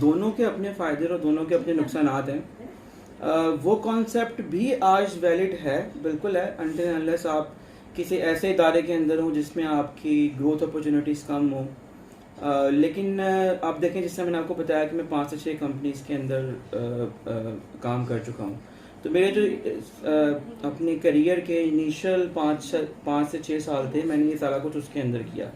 دونوں کے اپنے فائدے اور دونوں کے اپنے نقصانات ہیں. وہ کانسیپٹ بھی آج ویلڈ ہے، بالکل ہے، انٹل انلیس آپ کسی ایسے ادارے کے اندر ہوں جس میں آپ کی گروتھ اپرچونیٹیز کم ہوں. لیکن آپ دیکھیں، جس سے میں نے آپ کو بتایا کہ میں 5 سے 6 کمپنیز کے اندر کام کر چکا ہوں، تو میرے جو اپنی کریئر کے انیشیل 5 سے 6 سال تھے، میں نے یہ سارا کچھ اس کے اندر کیا.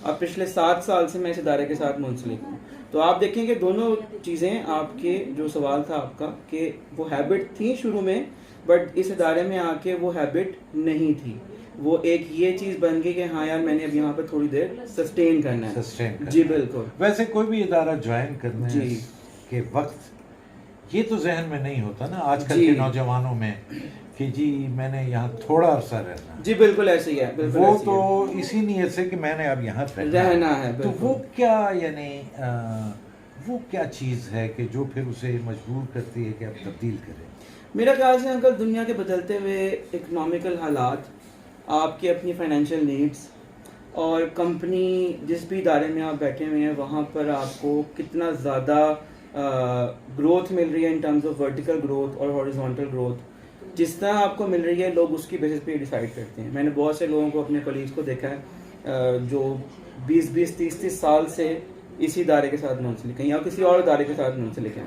اب پچھلے 7 سال سے میں اس ادارے کے ساتھ منسلک ہوں. تو آپ دیکھیں کہ دونوں چیزیں، آپ کے جو سوال تھا آپ کا کہ وہ ہیبٹ تھی شروع میں، بٹ اس ادارے میں آ کے وہ ہیبٹ نہیں تھی. وہ ایک یہ چیز بن گئی کہ ہاں یار میں نے اب یہاں پہ تھوڑی دیر سسٹین کرنا ہے. جی بالکل. ویسے کوئی بھی ادارہ جوائن کرنے جی کے وقت یہ تو ذہن میں نہیں ہوتا نا آج کل کے نوجوانوں میں کہ جی میں نے یہاں تھوڑا عرصہ رہنا ہے. جی بالکل ایسے ہی ہے. وہ تو اسی نیت سے کہ میں نے اب یہاں رہنا ہے. تو وہ کیا، یعنی وہ کیا چیز ہے کہ جو پھر اسے مجبور کرتی ہے کہ اب تبدیل کرے؟ میرا خیال سے انکل دنیا کے بدلتے ہوئے اکنامیکل حالات، آپ کی اپنی فائنینشیل نیڈز، اور کمپنی جس بھی ادارے میں آپ بیٹھے ہوئے ہیں وہاں پر آپ کو کتنا زیادہ گروتھ مل رہی ہے in terms of vertical growth اور ہاریزونٹل گروتھ. جس طرح آپ کو مل رہی ہے لوگ اس کی بیسس پہ ڈیسائیڈ کرتے ہیں. میں نے بہت سے لوگوں کو، اپنے کولیگز کو دیکھا ہے جو 20 30 سال سے اسی ادارے کے ساتھ منسلک ہیں یا کسی اور ادارے کے ساتھ منسلک ہیں.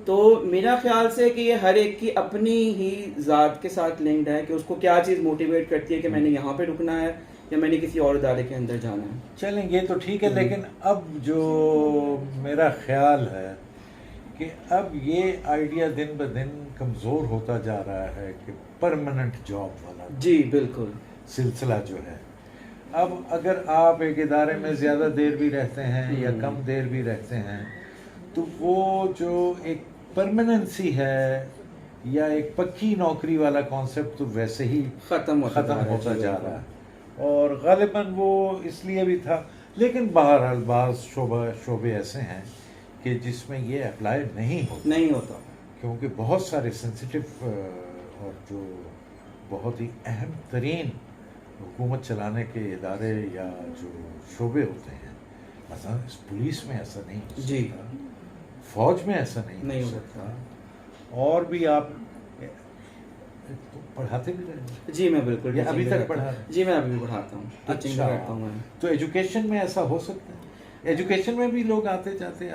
تو میرا خیال سے کہ یہ ہر ایک کی اپنی ہی ذات کے ساتھ لنکڈ ہے کہ اس کو کیا چیز موٹیویٹ کرتی ہے کہ میں نے یہاں پہ رکنا ہے یا میں نے کسی اور ادارے کے اندر جانا ہے. چلیں یہ تو ٹھیک ہے، لیکن اب جو میرا خیال ہے کہ اب یہ آئیڈیا دن بہ دن کمزور ہوتا جا رہا ہے کہ پرماننٹ جاب والا جی بالکل سلسلہ جو ہے. اب اگر آپ ایک ادارے میں زیادہ دیر بھی رہتے ہیں یا کم دیر بھی رہتے ہیں تو وہ جو ایک پرماننسی ہے یا ایک پکی نوکری والا کانسیپٹ تو ویسے ہی ختم ہوتا جا رہا ہے. اور غالباً وہ اس لیے بھی تھا، لیکن بہرحال بعض شعبے ایسے ہیں کہ جس میں یہ اپلائی نہیں ہوتا کیونکہ بہت سارے سینسیٹیو اور جو بہت ہی اہم ترین حکومت چلانے کے ادارے یا جو شعبے ہوتے ہیں، مثلا پولیس میں ایسا نہیں ہو سکتا، جی فوج میں ایسا نہیں ہو سکتا. اور بھی آپ پڑھاتے بھی رہے؟ جی میں بالکل ابھی تک پڑھا؟ جی میں ابھی بھی پڑھاتا ہوں. اچھا، تو ایجوکیشن میں ایسا ہو سکتا ہے؟ ایجوکیشن میں بھی لوگ آتے جاتے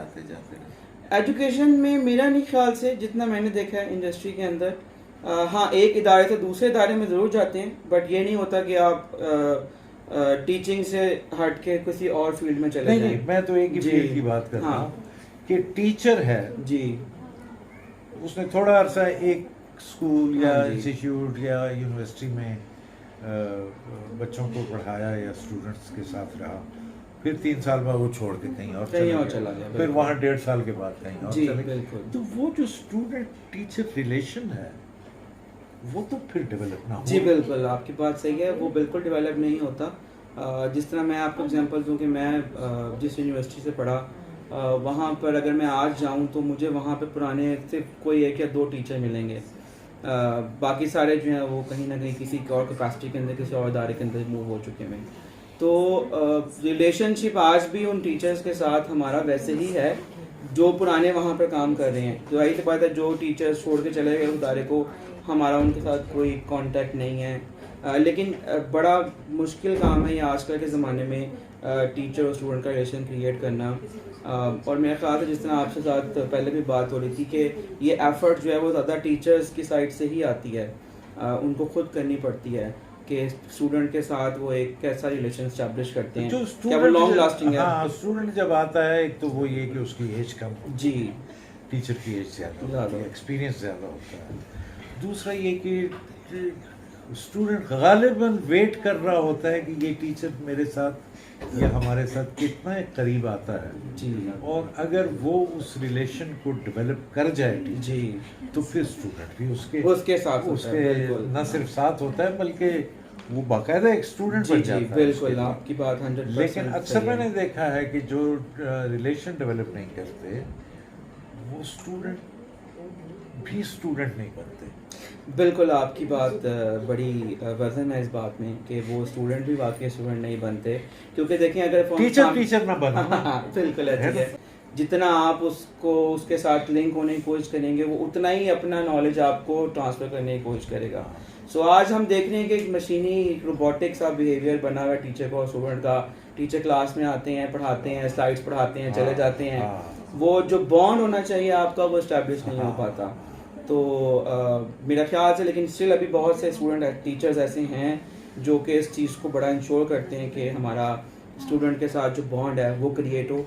ایجوکیشن میں میرا نہیں خیال سے، جتنا میں نے دیکھا ہے انڈسٹری کے اندر، ہاں ایک ادارے سے دوسرے ادارے میں ضرور جاتے ہیں، بٹ یہ نہیں ہوتا کہ آپ ٹیچنگ سے ہٹ کے کسی اور فیلڈ میں چلے جائیں. نہیں، میں تو ایک ہی فیلڈ کی بات کر رہا ہوں کہ ٹیچر ہے جی، اس نے تھوڑا عرصہ ایک اسکول یا انسٹیٹیوٹ یا یونیورسٹی میں بچوں کو پڑھایا یا اسٹوڈنٹس کے ساتھ رہا، پھر 3 سال بعد وہ چھوڑ کے کہیں اور چلا گیا، پھر وہاں 1.5 سال کے بعد کہیں اور چلا گیا. تو وہ جو اسٹوڈنٹ ٹیچر ریلیشن ہے وہ تو پھر ڈیولپ نہ ہو. جی بالکل، آپ کی بات صحیح ہے، وہ بالکل ڈیولپ نہیں ہوتا. جس طرح میں آپ کو اگزامپل دوں کہ میں جس یونیورسٹی سے پڑھا وہاں پر اگر میں آج جاؤں تو مجھے وہاں پہ پرانے صرف کوئی 1 یا 2 ٹیچر ملیں گے، باقی سارے جو ہیں وہ کہیں نہ کہیں کسی اور کیپیسٹی کے اندر کسی اور ادارے کے اندر موو ہو چکے ہیں. تو ریلیشن شپ آج بھی ان ٹیچرز کے ساتھ ہمارا ویسے ہی ہے جو پرانے وہاں پر کام کر رہے ہیں. تو یہی سی بات ہے، جو ٹیچرز چھوڑ کے چلے گئے ادارے کو، ہمارا ان کے ساتھ کوئی کانٹیکٹ نہیں ہے. لیکن بڑا مشکل کام ہے یہ آج کل کے زمانے میں ٹیچر اور اسٹوڈنٹ کا ریلیشن کریٹ کرنا. اور میرا خیال ہے جس طرح آپ سے ساتھ پہلے بھی بات ہو رہی تھی کہ یہ ایفرٹ جو ہے وہ زیادہ ٹیچرز کی سائڈ سے ہی آتی ہے، ان کو خود کرنی پڑتی ہے کہ اسٹوڈنٹ کے ساتھ وہ ایک کیسا ریلیشن اسٹیبلش کرتے ہیں کہ وہ لانگ لاسٹنگ ہے. ہاں، اسٹوڈنٹ جب آتا ہے ایک تو وہ یہ کہ اس کی ایج کم، جی ٹیچر کی ایج زیادہ ہوتی ہے، ایکسپیرینس زیادہ ہوتا ہے. دوسرا یہ کہ اسٹوڈنٹ غالباً ویٹ کر رہا ہوتا ہے کہ یہ ٹیچر میرے ساتھ یا ہمارے ساتھ کتنا قریب آتا ہے. جی، اور اگر وہ اس ریلیشن کو ڈیولپ کر جائے جی تو پھر اسٹوڈنٹ بھی اس کے ساتھ نہ صرف ساتھ ہوتا ہے بلکہ وہ باقاعدہ ایک اسٹوڈنٹ بن جاتا ہے. بالکل آپ کی بات 100%. لیکن اکثر میں نے دیکھا ہے کہ جو ریلیشن ڈیولپ نہیں کرتے وہ اسٹوڈنٹ بھی اسٹوڈنٹ نہیں بنتے. بالکل آپ کی بات بڑی وزن ہے اس بات میں کہ وہ اسٹوڈنٹ بھی واقعی اسٹوڈنٹ نہیں بنتے. کیونکہ دیکھیں اگر ٹیچر نہ بنا بالکل ہے. جتنا آپ اس کو اس کے ساتھ لنک ہونے کی کوشش کریں گے وہ اتنا ہی اپنا نالج آپ کو ٹرانسفر کرنے کی کوشش کرے گا. سو آج ہم دیکھ رہے ہیں کہ ایک مشینی روبوٹک سا بیہیویئر بنا ہوا ہے ٹیچر کا اور اسٹوڈنٹ کا. ٹیچر کلاس میں آتے ہیں, پڑھاتے ہیں, سلائڈس پڑھاتے ہیں, چلے جاتے ہیں. وہ جو بانڈ ہونا چاہیے آپ کا وہ اسٹیبلش نہیں ہو پاتا. تو میرا خیال سے لیکن اسٹل ابھی بہت سے اسٹوڈنٹ ٹیچرز ایسے ہیں جو کہ اس چیز کو بڑا انشور کرتے ہیں کہ ہمارا اسٹوڈنٹ کے ساتھ جو بانڈ ہے وہ کریٹ ہو,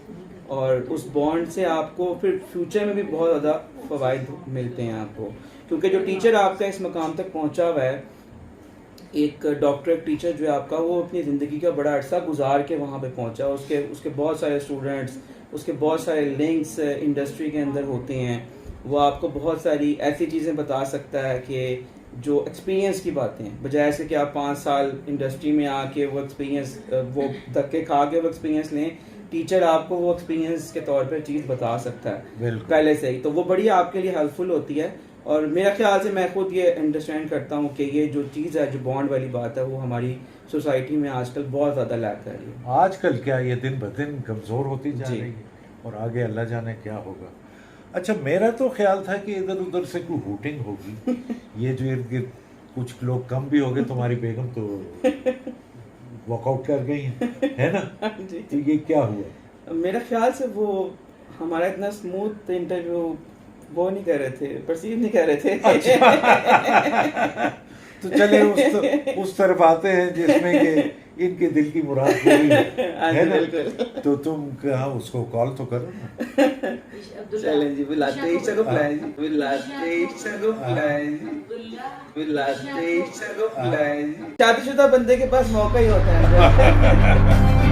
اور اس بانڈ سے آپ کو پھر فیوچر میں بھی بہت زیادہ فوائد ملتے ہیں آپ کو. کیونکہ جو ٹیچر آپ کا اس مقام تک پہنچا ہوا ہے, ایک ڈاکٹر ٹیچر جو ہے آپ کا, وہ اپنی زندگی کا بڑا عرصہ گزار کے وہاں پہ پہنچا. اس کے بہت سارے اسٹوڈنٹس, اس کے بہت سارے لنکس انڈسٹری کے اندر ہوتے ہیں. وہ آپ کو بہت ساری ایسی چیزیں بتا سکتا ہے کہ جو ایکسپیرینس کی باتیں ہیں, بجائے سے کہ آپ 5 سال انڈسٹری میں آ کے وہ ایکسپیرینس, وہ دھکے کھا کے وہ ایکسپیرینس لیں. ٹیچر آپ کو وہ ایکسپیرینس کے طور پہ چیز بتا سکتا ہے پہلے سے ہی, تو وہ بڑی آپ کے لیے ہیلپ فل ہوتی ہے. اور میرا خیال سے میں خود یہ انڈرسٹینڈ کرتا ہوں کہ یہ جو چیز ہے, جو بانڈ والی بات ہے, وہ ہماری سوسائٹی میں آج کل بہت زیادہ لیک کر رہی ہے. آج کل کیا یہ دن بدن کمزور ہوتی جا رہی ہے, اور آگے اللہ جانے کیا ہوگا. اچھا, میرا تو خیال تھا کہ ادھر ادھر سے کوئی ہوٹنگ ہوگی. یہ جو ارد گرد کچھ لوگ کم بھی ہو گئے, تمہاری بیگم تو واک آؤٹ کر گئی ہیں, ہے نا؟ تو یہ کیا ہوا؟ میرا خیال سے وہ ہمارا اتنا اسموتھ انٹرویو وہ نہیں کر رہے تھے, پرسیو نہیں کر رہے تھے. تو چلے اس طرف آتے ہیں جس میں کہ ان کے دل کی مراد پوری ہے نا. تو تم کہاں اس کو کال تو کرو نا. چلیں جی, بلاتے ہی چلو پلائیں جی, بلاتے ہی چلو پلائیں جی, بلاتے ہی چلو پلائیں جی. شادی شدہ بندے کے پاس موقع ہی ہوتا ہے.